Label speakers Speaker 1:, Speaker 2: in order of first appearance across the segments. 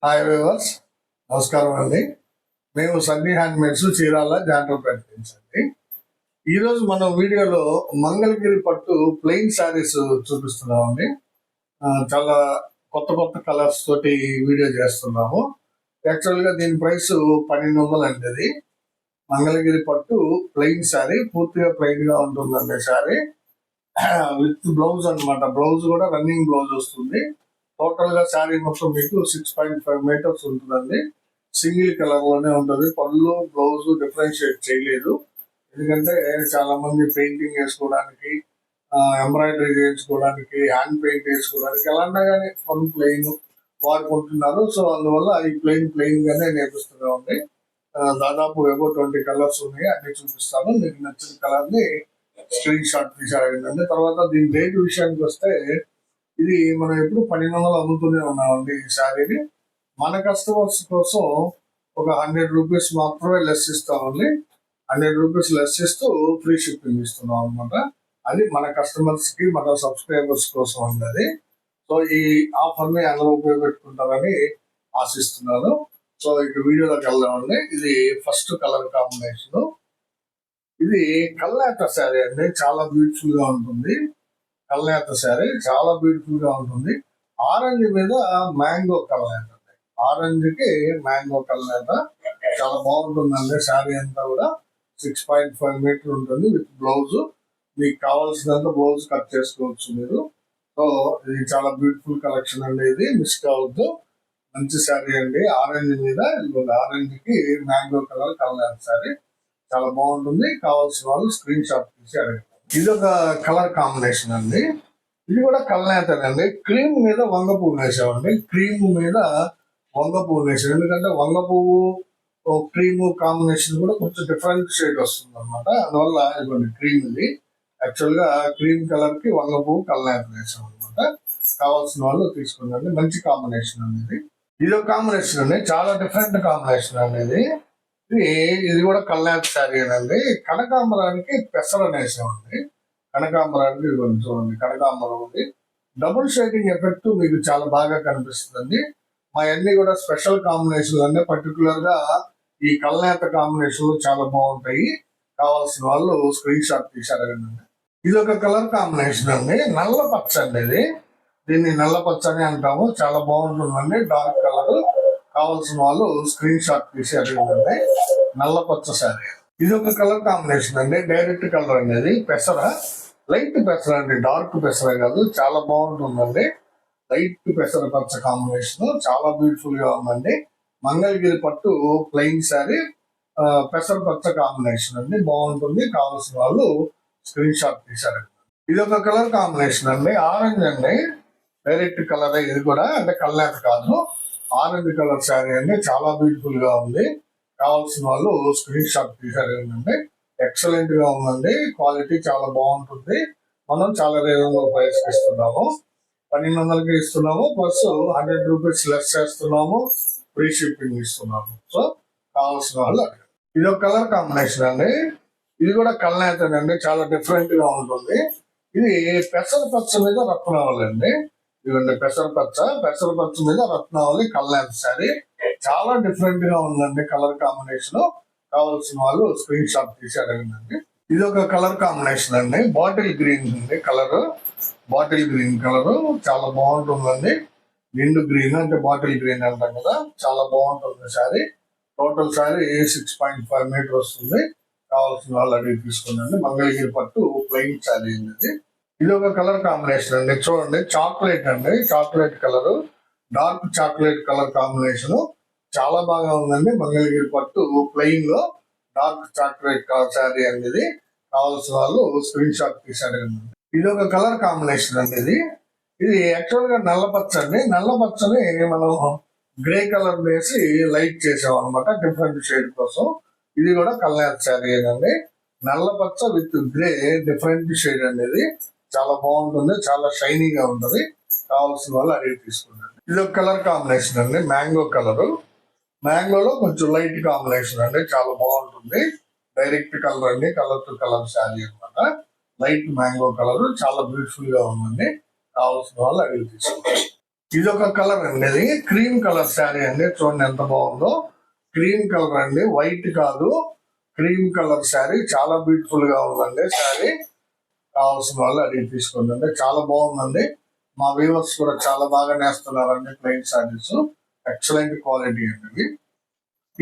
Speaker 1: Hi viewers, నమస్కారం అండి. మేము సన్నీ హ్యాండ్మేడ్స్ చీరాల జాండ్రపేట నుంచి అండి. ఈరోజు మనం వీడియోలో మంగళగిరి పట్టు ప్లెయిన్ శారీస్ చూపిస్తున్నామండి. చాలా కొత్త కొత్త కలర్స్ తోటి వీడియో చేస్తున్నాము. యాక్చువల్గా దీని ప్రైస్ 1200 అండి. అది మంగళగిరి పట్టు ప్లెయిన్ శారీ, పూర్తిగా ప్లెయిన్ గా ఉంటుందండి శారీ విత్ బ్లౌజ్ అనమాట. బ్లౌజ్ కూడా రన్నింగ్ బ్లౌజ్ వస్తుంది. టోటల్ గా శారీ మొత్తం మీకు 6.5 మీటర్స్ ఉంటుందండి. సింగిల్ కలర్ లోనే ఉంటుంది. పళ్ళు బ్లౌజ్ డిఫరెన్షియేట్ చేయలేదు. ఎందుకంటే చాలా మంది పెయింటింగ్ వేసుకోవడానికి, ఎంబ్రాయిడరీ చేయించుకోవడానికి, హ్యాండ్ పెయింట్ వేసుకోవడానికి ఎలాంటి కానీ ఫుల్ ప్లెయిన్ వాడుకుంటున్నారు. సో అందువల్ల ఈ ప్లెయిన్ గానే నేర్పిస్తున్నామండి. దాదాపు ఏవో 20 కలర్స్ ఉన్నాయి, అన్ని చూపిస్తాను. మీకు నచ్చిన కలర్ ని స్క్రీన్ షాట్ తీసారండి. తర్వాత దీని రేట్ విషయానికి వస్తే, ఇది మనం ఎప్పుడు 1200 అమ్ముతూనే ఉన్నామండి ఈ శారీని. మన కస్టమర్స్ కోసం ఒక 100 రూపీస్ మాత్రమే లెస్ ఇస్తామండి. 100 రూపీస్ లెస్ ఇస్తూ ఫ్రీ షిప్పింగ్ ఇస్తున్నాం అనమాట. అది మన కస్టమర్స్ కి, మన సబ్స్క్రైబర్స్ కోసం ఉన్నది. సో ఈ ఆఫర్ ని అందరూ ఉపయోగపెట్టుకుంటారని ఆశిస్తున్నాను. సో ఇక వీడియోలోకి వెళ్దామండి. ఇది ఫస్ట్ కలర్ కాంబినేషన్. ఇది కల్నేత శారీ అండి. చాలా బ్యూటిఫుల్ గా ఉంటుంది. కల్నేత శారీ చాలా బ్యూటిఫుల్ గా ఉంటుంది. ఆరెంజ్ మీద మ్యాంగో కల్నేత. ఆరెంజ్ కి మ్యాంగో కల్నేత చాలా బాగుంటుందండి. శారీ అంతా కూడా 6.5 మీటర్ ఉంటుంది విత్ బ్లౌజ్. మీకు కావాల్సినంత బ్లౌజ్ కట్ చేసుకోవచ్చు మీరు. సో ఇది చాలా బ్యూటిఫుల్ కలెక్షన్ అండి. ఇది మిస్ కావద్దు. మంచి శారీ అండి. ఆరెంజ్ మీద ఆరెంజ్ కి మ్యాంగో కలర్ కల్నేత శారీ చాలా బాగుంటుంది. కావాల్సిన వాళ్ళు స్క్రీన్ షాట్ తీసి అడగండి. ఇది ఒక కలర్ కాంబినేషన్ అండి. ఇది కూడా కల్నేతనండి. క్రీమ్ మీద వంగ పువ్వు వేసామండి. క్రీమ్ మీద వంగ పువ్వు వేసాం. ఎందుకంటే వంగ పువ్వు క్రీమ్ కాంబినేషన్ కూడా కొంచెం డిఫరెంట్ షేడ్ వస్తుంది అనమాట. అందువల్ల ఇదిగోండి క్రీమ్. ఇది యాక్చువల్ గా క్రీమ్ కలర్ కి వంగ పువ్వు కల్నేత వేసాం అనమాట. కావాల్సిన వాళ్ళు తీసుకుందండి. మంచి కాంబినేషన్ అనేది. ఇది ఒక కాంబినేషన్ అండి. చాలా డిఫరెంట్ కాంబినేషన్ అనేది. ఇది కూడా కల్నేత శారీ అండి. కనకాంబరానికి పెసర వేసామండి. కనకాంబరానికి చూడండి, కనకాంబరం ఉంది. డబుల్ షేడింగ్ ఎఫెక్ట్ మీకు చాలా బాగా కనిపిస్తుంది. మా అన్ని కూడా స్పెషల్ కాంబినేషన్ అండి. పర్టికులర్ గా ఈ కల్నేత కాంబినేషన్ చాలా బాగుంటాయి. కావాల్సిన వాళ్ళు స్క్రీన్ షాట్ తీసారండి. ఇది ఒక కలర్ కాంబినేషన్ అండి. నల్ల పచ్చ అండి. ఇది దీన్ని నల్ల పచ్చ అని అంటాము. చాలా బాగుంటుందండి. Dark colour. కావాల్సిన వాళ్ళు స్క్రీన్ షాట్ తీసి అడిగిందండి. నల్ల పచ్చ శారీ. ఇది ఒక కలర్ కాంబినేషన్ అండి. డైరెక్ట్ కలర్ అనేది పెసర, లైట్ పెసర అండి. డార్క్ పెసర కాదు. చాలా బాగుంటుందండి. లైట్ పెసర పచ్చ కాంబినేషన్ చాలా బ్యూటిఫుల్ గా ఉందండి. మంగళగిరి పట్టు ప్లెయిన్ శారీ, పెసర పచ్చ కాంబినేషన్ అండి. బాగుంటుంది. కావాల్సిన వాళ్ళు స్క్రీన్ షాట్ తీసారండి. ఇది ఒక కలర్ కాంబినేషన్ అండి. ఆరెంజ్ అండి. Direct colour. ఇది కూడా అంటే కల్నేత కాదు, ఆరెంజ్ కలర్ శారీ అండి. చాలా బ్యూటిఫుల్ గా ఉంది. కావాల్సిన వాళ్ళు స్క్రీన్ షాట్ తీసారండి. ఎక్సలెంట్ గా ఉందండి. క్వాలిటీ చాలా బాగుంటుంది. మనం చాలా రీజనబుల్ ప్రైస్ కి ఇస్తున్నాము. 1200కి ఇస్తున్నాము. ప్లస్ 100 రూపీస్ లెస్ చేస్తున్నాము. ఫ్రీ షిప్పింగ్ ఇస్తున్నాము. సో కావాల్సిన వాళ్ళు అడగండి. ఇది ఒక కలర్ కాంబినేషన్ అండి. ఇది కూడా కల్నేతనండి. చాలా డిఫరెంట్ గా ఉంటుంది. ఇది పెసర పచ్చ మీద రత్నావళి అండి. ఇదండి పెసరపచ్చ మీద రత్నావళి కల్నేత శారీ. చాలా డిఫరెంట్ గా ఉందండి కలర్ కాంబినేషన్. కావాల్సిన వాళ్ళు స్క్రీన్ షాట్ తీసి అడగండి. ఇది ఒక కలర్ కాంబినేషన్ అండి. బాటిల్ గ్రీన్ అండి కలర్. బాటిల్ గ్రీన్ కలర్ చాలా బాగుంటుందండి. నిండు గ్రీన్ అంటే బాటిల్ గ్రీన్ అంటాం కదా. చాలా బాగుంటుంది శారీ. టోటల్ శారీ 6.5 మీటర్ వస్తుంది. కావాల్సిన వాళ్ళు అడిగి తీసుకుందండి. మంగళగిరి పట్టు ప్లెయిన్ శారీ అనేది. ఇది ఒక కలర్ కాంబినేషన్ అండి. చూడండి, చాక్లెట్ అండి. Chocolate colour, dark chocolate colour combination చాలా బాగా ఉందండి. మంగళగిరి పట్టు ప్లెయిన్ లో డార్క్ చాక్లెట్ కలర్ శారీ అనేది. కావాల్సిన వాళ్ళు స్క్రీన్ షాట్ తీసాడు. ఇది ఒక కలర్ కాంబినేషన్ అండి. ఇది యాక్చువల్ గా నల్ల పచ్చ అండి. నల్ల పచ్చని మనం గ్రే కలర్ వేసి లైట్ చేసాం అనమాట, డిఫరెంట్ షేడ్ కోసం. ఇది కూడా కల్నేత శారీ అండి. నల్ల పచ్చ విత్ గ్రే డిఫరెంట్ షేడ్ అనేది. చాలా బాగుంటుంది. చాలా షైనీగా ఉంటుంది. కావాల్సిన వాళ్ళు అడిగి తీసుకుంటారు. ఇది ఒక కలర్ కాంబినేషన్ అండి. Mango colour. మ్యాంగోలో కొంచెం లైట్ కాంబినేషన్ అండి. చాలా బాగుంటుంది. డైరెక్ట్ కలర్ అండి. కలర్ టు కలర్ శారీ అనమాట. లైట్ మ్యాంగో కలర్ చాలా బ్యూటిఫుల్ గా ఉందండి. కావాల్సిన వాళ్ళు అడిగి తీసుకుంటారు. ఇది ఒక కలర్ అండి, ఇది క్రీమ్ కలర్ శారీ అండి. చూడండి ఎంత బాగుందో, క్రీమ్ కలర్ అండి, వైట్ కాదు, క్రీమ్ కలర్ శారీ. చాలా బ్యూటిఫుల్ గా ఉందండి శారీ. కావాల్సిన వాళ్ళు అడిగి తీసుకోండి అండి, చాలా బాగుందండి. మా వ్యూవర్స్ కూడా చాలా బాగా నేస్తున్నారండి ప్లెయిన్ శారీస్. ఎక్సలెంట్ క్వాలిటీ అండి.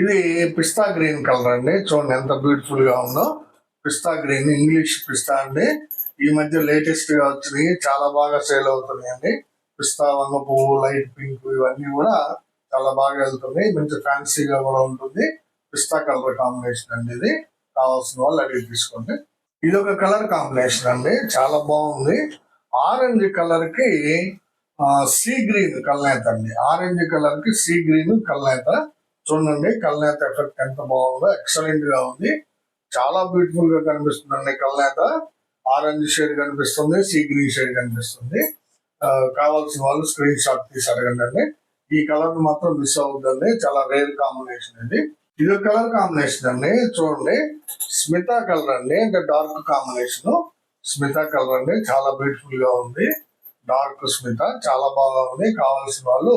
Speaker 1: ఇది పిస్తా గ్రీన్ కలర్ అండి. చూడండి ఎంత బ్యూటిఫుల్ గా ఉందో. పిస్తా గ్రీన్, ఇంగ్లీష్ పిస్తా అండి. ఈ మధ్య లేటెస్ట్ గా వచ్చినాయి, చాలా బాగా సేల్ అవుతున్నాయి అండి. పిస్తా, వంగ పువ్వు, లైట్ పింక్, ఇవన్నీ కూడా చాలా బాగా వెళ్తున్నాయి. మంచి ఫ్యాన్సీగా కూడా ఉంటుంది. పిస్తా కలర్ కాంబినేషన్ అండి ఇది. కావాల్సిన వాళ్ళు అడిగి తీసుకోండి. ఇది ఒక కలర్ కాంబినేషన్ అండి, చాలా బాగుంది. ఆరెంజ్ కలర్ కి సీ గ్రీన్ కల్నేత అండి. ఆరెంజ్ కలర్ కి సీ గ్రీన్ కల్నేత. చూడండి కల్నేత ఎఫెక్ట్ ఎంత బాగుందో, ఎక్సలెంట్ గా ఉంది. చాలా బ్యూటిఫుల్ గా కనిపిస్తుందండి కల్నేత. ఆరెంజ్ షేడ్ కనిపిస్తుంది, సీ గ్రీన్ షేడ్ కనిపిస్తుంది. కావాల్సిన వాళ్ళు స్క్రీన్ షాట్ తీసి అడగండి అండి. ఈ కలర్ మాత్రం మిస్ అవుతుందండి, చాలా రేర్ కాంబినేషన్ అండి. ఇది కలర్ కాంబినేషన్ అండి. చూడండి స్మితా కలర్ అండి, అంటే డార్క్ కాంబినేషన్. స్మితా కలర్ అండి, చాలా బ్యూటిఫుల్ గా ఉంది. డార్క్ స్మిత చాలా బాగా ఉంది. కావాల్సిన వాళ్ళు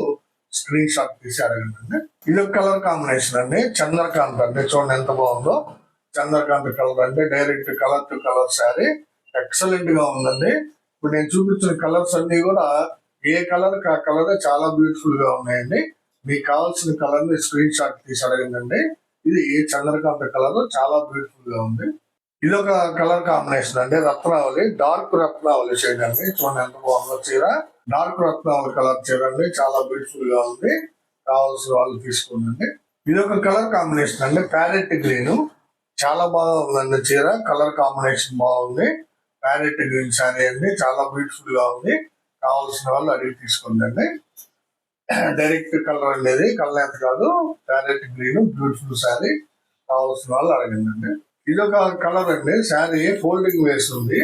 Speaker 1: స్క్రీన్ షాట్ తీసి అడగండి. ఇది కలర్ కాంబినేషన్ అండి, చంద్రకాంత్ అండి. చూడండి ఎంత బాగుందో. చంద్రకాంత్ కలర్ అంటే direct colour to colour sari. Excellent గా ఉందండి. ఇప్పుడు నేను చూపించిన కలర్స్ అన్ని కూడా ఏ కలర్ ఆ కలర్ చాలా బ్యూటిఫుల్ గా ఉన్నాయండి. మీకు కావాల్సిన కలర్ ని స్క్రీన్ షాట్ తీసి అడగండి. ఇది చంద్రకాంత్ కలర్, చాలా బ్యూటిఫుల్ గా ఉంది. ఇది ఒక కలర్ కాంబినేషన్ అండి, రత్నావళి, డార్క్ రత్నావళి షేడ్ అండి. చూడండి ఎంత బాగుందో చీర. డార్క్ రత్నావళి కలర్ చీర అండి, చాలా బ్యూటిఫుల్ గా ఉంది. కావాల్సిన వాళ్ళు తీసుకోండి. ఇది ఒక కలర్ కాంబినేషన్ అండి, ప్యారెట్ గ్రీన్. చాలా బాగా ఉందండి చీర, కలర్ కాంబినేషన్ బాగుంది. ప్యారెట్ గ్రీన్ శారీ అండి, చాలా బ్యూటిఫుల్ గా ఉంది. కావాల్సిన వాళ్ళు అడిగి తీసుకోండి. డైరెక్ట్ కలర్ అనేది, కలర్ కాదు, ప్యారెట్ గ్రీన్ బ్యూటిఫుల్ శారీ. కావాల్సిన వాళ్ళు అడగండి. ఇది ఒక కలర్ అండి, శారీ ఫోల్డింగ్ వేస్తుంది.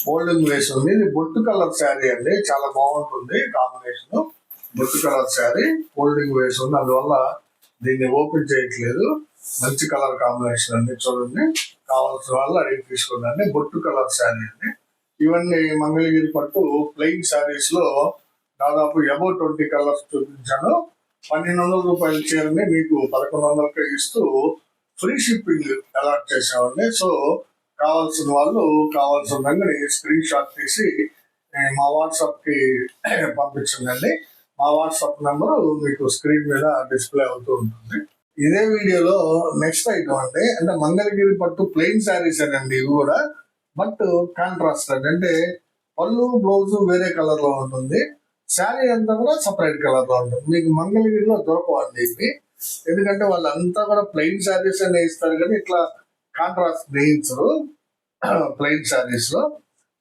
Speaker 1: ఫోల్డింగ్ వేస్తుంది. ఇది బొట్టు కలర్ శారీ అండి, చాలా బాగుంటుంది కాంబినేషన్. బొట్టు కలర్ శారీ ఫోల్డింగ్ వేస్తుంది, అందువల్ల దీన్ని ఓపెన్ చేయట్లేదు. మంచి కలర్ కాంబినేషన్ అండి. చూడండి కావాల్సిన వాళ్ళు అడిగి తీసుకోండి. బొట్టు కలర్ శారీ అండి. ఇవన్నీ మంగళగిరి పట్టు ప్లెయిన్ శారీస్ లో దాదాపు అబౌట్ 20 కలర్స్ చూపించాను. 1200 రూపాయల చీరని మీకు 1100కి ఇస్తూ ఫ్రీ షిప్పింగ్ అలాట్ చేసామండి. సో కావాల్సిన వాళ్ళు కావాల్సిన దగ్గర స్క్రీన్ షాట్ తీసి మా వాట్సాప్ కి పంపించండి. మా వాట్సాప్ నెంబర్ మీకు స్క్రీన్ మీద డిస్ప్లే అవుతూ ఉంటుంది. ఇదే వీడియోలో నెక్స్ట్ ఐటమ్ అండి, అంటే మంగళగిరి పట్టు ప్లెయిన్ శారీస్ అండి. ఇవి కూడా బట్ కాంట్రాస్ట్ అండి, అంటే పళ్ళు బ్లౌజ్ వేరే కలర్ లో ఉంటుంది, శారీ అంతా కూడా సపరేట్ కలర్ లో ఉంటుంది. మీకు మంగళగిరిలో దొరకవండి ఇవి, ఎందుకంటే వాళ్ళంతా కూడా ప్లెయిన్ శారీస్ అనే ఇస్తారు కానీ ఇట్లా కాంట్రాస్ట్ వేయించరు ప్లెయిన్ శారీస్ లో.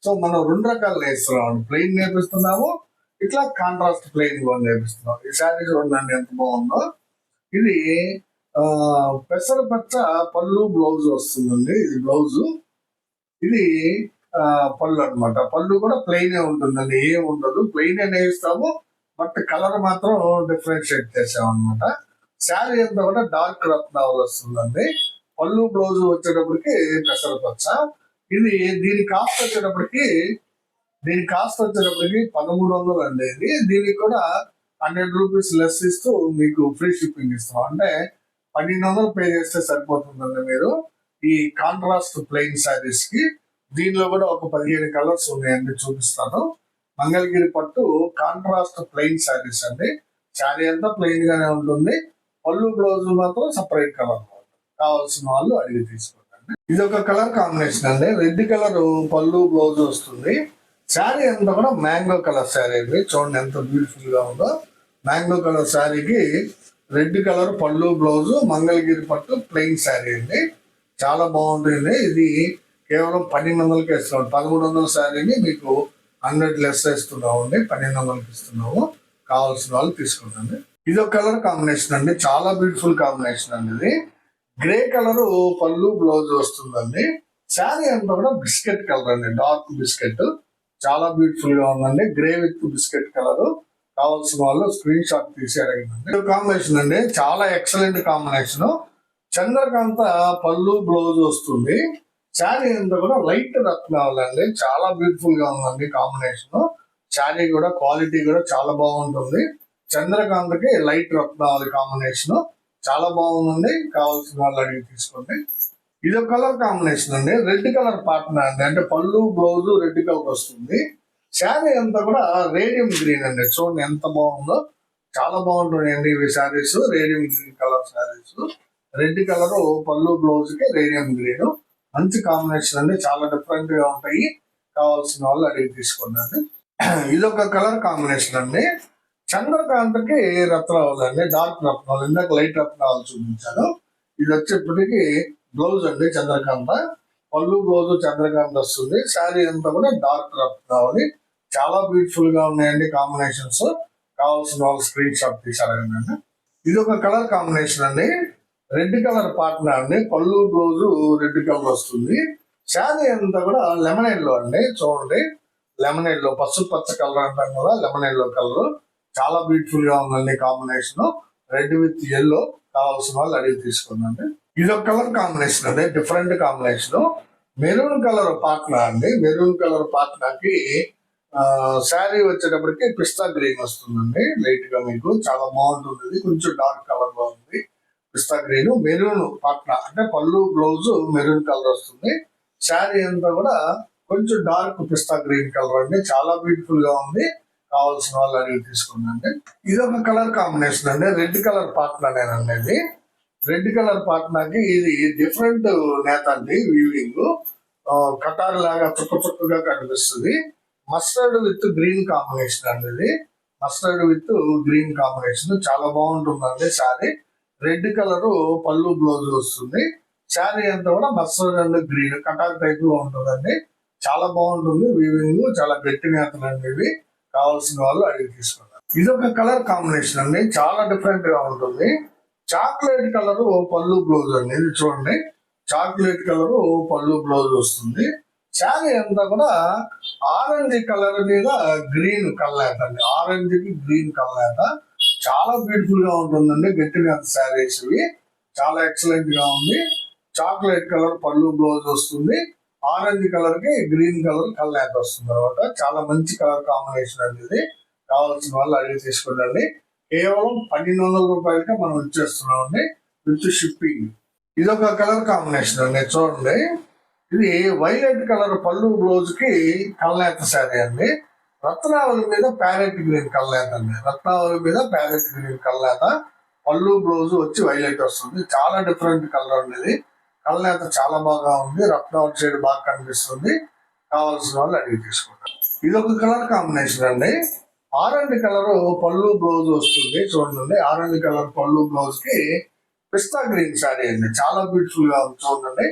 Speaker 1: సో మనం 2 రకాలు నేస్తున్నాం, ప్లెయిన్ నేర్పిస్తున్నాము, ఇట్లా కాంట్రాస్ట్ ప్లెయిన్ కూడా నేర్పిస్తున్నాం. ఈ శారీస్ చూడండి ఎంత బాగుందో. ఇది పెసరపచ్చ పళ్ళు బ్లౌజ్ వస్తుందండి. ఇది బ్లౌజ్, ఇది పళ్ళు అనమాట. పళ్ళు కూడా ప్లెయిన్ ఉంటుందండి, ఏం ఉండదు, ప్లెయిన్ నేస్తాము, బట్ కలర్ మాత్రం డిఫరెన్షియేట్ చేసాం అనమాట. శారీ అంతా కూడా డార్క్ రత్నావళి వస్తుందండి. పళ్ళు బ్లౌజ్ వచ్చేటప్పటికి పెసరపచ్చ. ఇది దీని కాస్ట్ వచ్చేటప్పటికి 1300 అండి. ఇది దీనికి కూడా 100 రూపీస్ లెస్ ఇస్తూ మీకు ఫ్రీ షిప్పింగ్ ఇస్తాం. అంటే 1200 పే చేస్తే సరిపోతుందండి మీరు ఈ కాంట్రాస్ట్ ప్లెయిన్ శారీస్ కి. దీనిలో కూడా ఒక 15 కలర్స్ ఉన్నాయండి, చూపిస్తాను. మంగళగిరి పట్టు కాంట్రాస్ట్ ప్లెయిన్ శారీస్ అండి. శారీ అంతా ప్లెయిన్ గానే ఉంటుంది, పళ్ళు బ్లౌజ్ మాత్రం సపరేట్ కలర్ లో ఉంటుంది. కావాల్సిన వాళ్ళు అడిగి తీసుకోండి. ఇది ఒక కలర్ కాంబినేషన్ అండి, రెడ్ కలర్ పళ్ళు బ్లౌజ్ వస్తుంది. శారీ అంతా కూడా మ్యాంగో కలర్ శారీ అండి. చూడండి ఎంత బ్యూటిఫుల్ గా ఉందో. మ్యాంగో కలర్ శారీకి రెడ్ కలర్ పళ్ళు బ్లౌజ్, మంగళగిరి పట్టు ప్లెయిన్ శారీ అండి. చాలా బాగుంటుంది. ఇది కేవలం 1200కి ఇస్తున్నాం. 1300 శారీని మీకు 100 లెస్ ఇస్తున్నాము అండి, 1200కి ఇస్తున్నాము. కావాల్సిన వాళ్ళు తీసుకుందండి. ఇది ఒక కలర్ కాంబినేషన్ అండి, చాలా బ్యూటిఫుల్ కాంబినేషన్ అండి. ఇది గ్రే కలర్ పళ్ళు బ్లౌజ్ వస్తుందండి. శారీ అంతా కూడా బిస్కెట్ కలర్ అండి, డార్క్ బిస్కెట్. చాలా బ్యూటిఫుల్ గా ఉందండి, గ్రే విత్ బిస్కెట్ కలర్. కావాల్సిన వాళ్ళు స్క్రీన్ షాట్ తీసి అడగండి. కాంబినేషన్ అండి, చాలా ఎక్సలెంట్ కాంబినేషన్. చంద్రకాంత పళ్ళు బ్లౌజ్ వస్తుంది. శారీ అంతా కూడా లైట్ రత్నావళి అండి, చాలా బ్యూటిఫుల్ గా ఉందండి కాంబినేషన్. శారీ కూడా క్వాలిటీ కూడా చాలా బాగుంటుంది. చంద్రకాంతకి లైట్ రత్నావళి కాంబినేషన్ చాలా బాగుందండి. కావాల్సిన వాళ్ళు అడిగి తీసుకోండి. ఇది ఒక కలర్ కాంబినేషన్ అండి. రెడ్ కలర్ పార్ట్నర్ అండి, అంటే పళ్ళు బ్లౌజ్ రెడ్ కలర్ వస్తుంది. శారీ అంతా కూడా రేడియం గ్రీన్ అండి. చూడండి ఎంత బాగుందో, చాలా బాగుంటాయండి ఇవి saris. Radium green colour saris, red colour పళ్ళు బ్లౌజ్ కి రేడియం గ్రీన్ మంచి కాంబినేషన్ అండి. చాలా డిఫరెంట్ గా ఉంటాయి. కావాల్సిన వాళ్ళు అడిగి తీసుకోండి. ఇదొక కలర్ కాంబినేషన్ అండి. చంద్రకాంతకి రత్నావళి అండి, డార్క్ రత్నాలు. ఇందాక లైట్ రత్నాలు చూపించాను. ఇది వచ్చేప్పటికి బ్లౌజ్ అండి చంద్రకాంత, పళ్ళు బ్లౌజ్ చంద్రకాంత వస్తుంది. శారీ అంతా కూడా డార్క్ రత్నావళి. చాలా బ్యూటిఫుల్ గా ఉన్నాయండి కాంబినేషన్స్. కావాల్సిన వాళ్ళు స్క్రీన్ షాట్ తీసి అడగండి. ఇది ఒక కలర్ కాంబినేషన్ అండి. రెడ్ కలర్ పార్ట్నర్ అండి, పళ్ళు బ్లౌజ్ రెడ్ కలర్ వస్తుంది. శారీ అంతా కూడా లెమన్ ఎల్లో అండి. చూడండి లెమన్ ఎల్లో, పసుపు పచ్చ కలర్ అంటాం కదా, లెమన్ ఎల్లో కలర్ చాలా బ్యూటిఫుల్ గా ఉందండి కాంబినేషన్. Red with yellow. కావాల్సిన వాళ్ళు అడిగి తీసుకోండి. ఇది ఒక కలర్ కాంబినేషన్ అండి, different combination. Maroon colour partner అండి. మెరూన్ కలర్ పార్ట్నర్ కి శారీ వచ్చేటప్పటికి పిస్తా గ్రీన్ వస్తుందండి. లైట్ గా మీకు చాలా బాగుంటుంది. కొంచెం డార్క్ కలర్ లో ఉంది పిస్తా గ్రీన్. మెరూన్ పార్ట్నర్ అంటే పళ్ళు బ్లౌజ్ మెరూన్ కలర్ వస్తుంది. శారీ అంతా కూడా కొంచెం డార్క్ పిస్తా గ్రీన్ కలర్ అండి. చాలా బ్యూటిఫుల్ గా ఉంది. కావాల్సిన వాళ్ళు అడిగి తీసుకోండి. ఇది ఒక కలర్ కాంబినేషన్ అండి. రెడ్ కలర్ పార్ట్నర్ అనేది. రెడ్ కలర్ పార్ట్నర్ కి ఇది డిఫరెంట్ నేత అండి. వీవింగ్ కటార్ లాగా చుక్క చుక్కగా కనిపిస్తుంది. మస్టర్డ్ విత్ గ్రీన్ కాంబినేషన్ అండి. ఇది మస్టర్డ్ విత్ గ్రీన్ కాంబినేషన్ చాలా బాగుంటుందండి శారీ. రెడ్ కలర్ పళ్ళు బ్లౌజ్ వస్తుంది. శారీ అంతా కూడా mustard and green Qatar type లో ఉంటుందండి. చాలా బాగుంటుంది వీవింగ్. చాలా గట్టి నేతలు అండి ఇవి. కావాల్సిన వాళ్ళు అడిగి తీసుకున్నారు. ఇది ఒక కలర్ కాంబినేషన్ అండి, చాలా డిఫరెంట్ గా ఉంటుంది. చాక్లెట్ కలర్ పళ్ళు బ్లౌజ్ అండి. ఇది చూడండి చాక్లెట్ కలర్ పళ్ళు బ్లౌజ్ వస్తుంది. శారీ అంతా కూడా ఆరెంజ్ కలర్ మీద గ్రీన్ కల్లేత అండి. ఆరెంజ్ కి గ్రీన్ కల్లేత చాలా బ్యూటిఫుల్ గా ఉంటుందండి. గట్టిగా శారీస్ ఇవి చాలా ఎక్సలెంట్ గా ఉంది. చాక్లెట్ కలర్ పళ్ళు బ్లౌజ్ వస్తుంది. ఆరెంజ్ కలర్ కి గ్రీన్ కలర్ కల్లేత వస్తుంది అనమాట. చాలా మంచి కలర్ కాంబినేషన్ అండి ఇది. కావాల్సిన వాళ్ళు అడిగి తీసుకోండి. కేవలం 1200 రూపాయలకే మనం ఇచ్చేస్తున్నాం అండి విత్ షిప్పింగ్. ఇది ఒక కలర్ కాంబినేషన్ అండి. చూడండి ఇది వైలెట్ కలర్ పళ్ళు బ్లౌజ్ కి కల్నేత శారీ అండి. రత్నావళి మీద ప్యారెట్ గ్రీన్ కల్నేత అండి. రత్నావళి మీద ప్యారెట్ గ్రీన్ కల్నేత, పళ్ళు బ్లౌజ్ వచ్చి వైలెట్ వస్తుంది. చాలా డిఫరెంట్ కలర్ అండి ఇది. కల్నేత చాలా బాగా ఉంది. రత్నావళి షేడ్ బాగా కనిపిస్తుంది. కావాల్సిన వాళ్ళు అడిగి తీసుకుంటారు. ఇది ఒక కలర్ కాంబినేషన్ అండి. ఆరెంజ్ కలర్ పళ్ళు బ్లౌజ్ వస్తుంది. చూడండి ఆరెంజ్ కలర్ పళ్ళు బ్లౌజ్ కి పిస్తా గ్రీన్ శారీ అండి. చాలా బ్యూటిఫుల్ గా ఉంది. చూడండి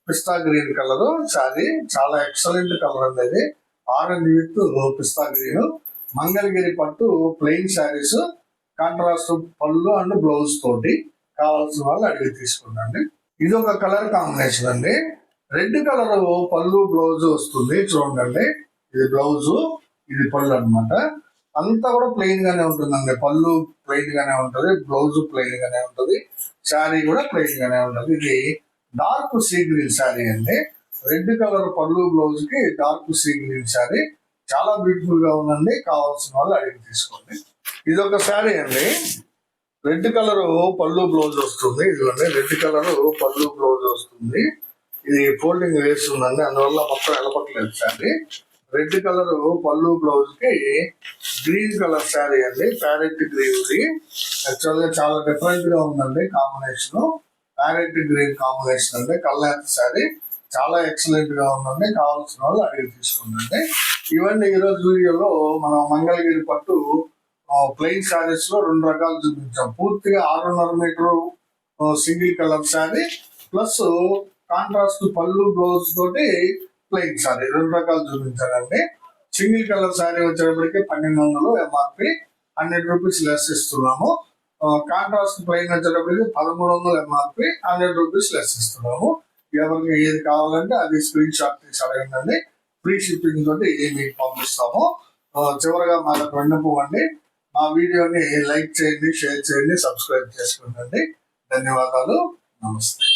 Speaker 1: పిస్తా గ్రీన్ కలర్ శారీ చాలా ఎక్సలెంట్ కలర్ అండి ఇది. Orange with pista green. Mangalagiri పట్టు ప్లెయిన్ శారీస్, కాంట్రాస్ట్ పళ్ళు అండ్ బ్లౌజ్ తోటి. కావాల్సిన వాళ్ళు అడిగి తీసుకోండి. ఇది ఒక కలర్ కాంబినేషన్ అండి. రెడ్ కలర్ పళ్ళు బ్లౌజ్ వస్తుంది. చూడండి ఇది బ్లౌజ్, ఇది పళ్ళు అనమాట. అంతా కూడా ప్లెయిన్ గానే ఉంటుందండి. పళ్ళు ప్లెయిన్ గానే ఉంటది, బ్లౌజ్ ప్లెయిన్ గానే ఉంటది, శారీ కూడా ప్లెయిన్ గానే ఉంటది. ఇది డార్క్ సీ గ్రీన్ శారీ అండి. రెడ్ కలర్ పళ్ళు బ్లౌజ్ కి డార్క్ సీ గ్రీన్ శారీ చాలా బ్యూటిఫుల్ గా ఉందండి. కావాల్సిన వాళ్ళు అడిగి తీసుకోండి. ఇది ఒక శారీ అండి. రెడ్ కలర్ పళ్ళు బ్లౌజ్ వస్తుంది. ఇదిగోండి రెడ్ కలర్ పళ్ళు బ్లౌజ్ వస్తుంది. ఇది ఫోల్డింగ్ వేస్తుందండి, అందువల్ల మొత్తం ఎలపట్లేదు శారీ. రెడ్ కలర్ పళ్ళు బ్లౌజ్ కి గ్రీన్ కలర్ శారీ అండి. ప్యారెట్ గ్రీన్ ది యాక్చువల్ గా చాలా డిఫరెంట్ గా ఉందండి కాంబినేషన్. ప్యారెట్ గ్రీన్ కాంబినేషన్ అండి. కల్నేత శారీ చాలా ఎక్సలెంట్ గా ఉందండి. కావాల్సిన వాళ్ళు అడిగి తీసుకోండి. ఇవన్నీ ఈరోజు వీడియోలో మనం మంగళగిరి పట్టు ప్లెయిన్ శారీస్ లో 2 రకాలు చూపించాం. పూర్తిగా 6.5 metre single colour sari plus contrast పళ్ళు బ్లౌజ్ తోటి ప్లెయిన్ శారీ 2 రకాలు చూపించారండి. సింగిల్ కలర్ శారీ వచ్చేటప్పటికి 1200 ఎంఆర్పి, 100 రూపీస్ లెస్ ఇస్తున్నాము. కాంట్రాస్ట్ ప్లెయిన్ వచ్చేటప్పటికి 1300 ఎంఆర్పి, 100 రూపీస్ లెస్ ఇస్తున్నాము. ఎవరికి ఏది కావాలంటే అది స్క్రీన్ షాట్ తీసి అడగండి. ఫ్రీ షిప్పింగ్ తోటి మీకు పంపిస్తాము. చివరగా మనకు విన్నపం అండి, మా వీడియోని లైక్ చేయండి, షేర్ చేయండి, సబ్స్క్రైబ్ చేసుకోండి. ధన్యవాదాలు. నమస్తే.